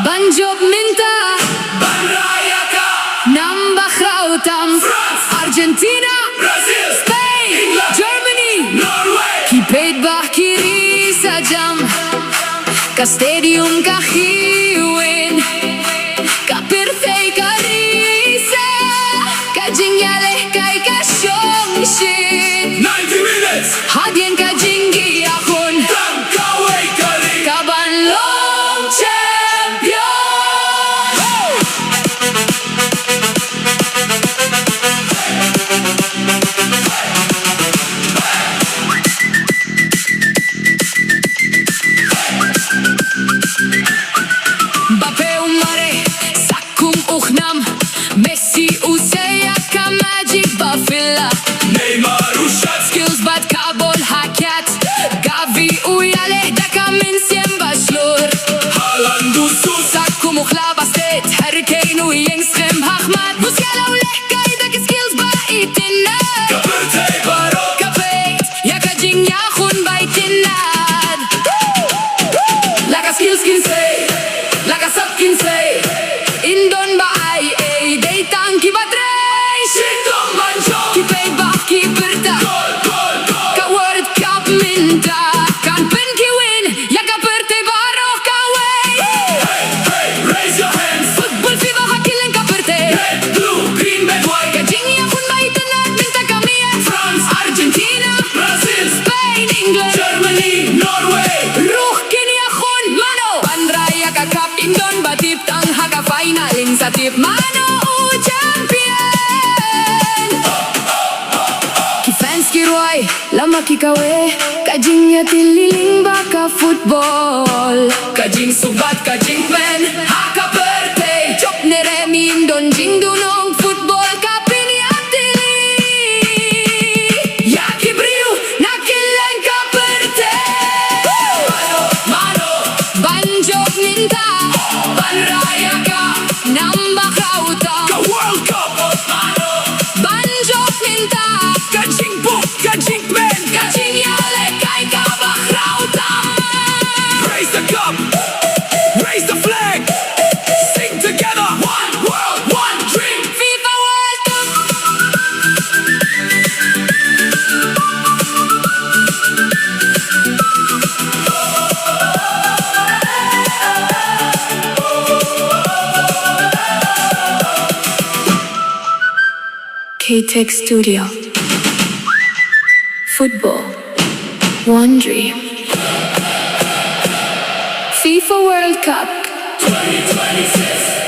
Banjob minta Banrayaka, Nambakrautam France, Argentina Brazil, Spain England, Germany Norway. Kipet bahkiri sajam Ka stadium ka hiwin Ka perfei ka risa Ka jingyale kay ka syongshin 90 minutes, Hadyen ka jinggi akon Dam Kaway Kali. Ka banlong champion Bape umare sakum uchnam Messi useya ka magic bafilla Neymar ushad, Skills bad kabol hakat Gavi uyale da ka min siem bashlur Haaland usus, Sakum ukhla bastet Hurricane uyenschem hachmat Musiala ulekay da ka skills ba itinna Kapırtay Baro, Kapeit ya ka jing ya khun bay tinad Laka skills kin say Laka sab kin say Indon ba ay day tangki batray Shindong Manjo, Kipay ba kiperta Gol, Gol, Gol. Ka World Cup minta Kan pen ki win Ya ka perte baro ka way Hey, hey, raise your hands. Football FIFA hakilin ka perte Red, blue, green, red, white. Ka jing ya khun bay tinad minta kami France, Argentina Brazil, Spain England Germany, Norway. Ruh kini akon Mano Pandraya ka cup Indon batip tang haka final in sa tip Mano champion Ki fans ki roy Lama ki kawe Kajing ya tililing baka football Kajing subat kajing pen Haka birthday Chop ne remi Indon jing dunong football Kapin ya tili Ya ki briu Nakilan ka birthday Mano, Banjok ninta Banrayaka Nambakauta ka World Cup. Mano, Banjok ninta ka Jingbit, ka Jingben. Kaching yale kay kabakrautam Raise the cup, raise the flag. Sing together. One world, one dream. FIFA World Cup KTech Studio Football One Dream FIFA World Cup 2026.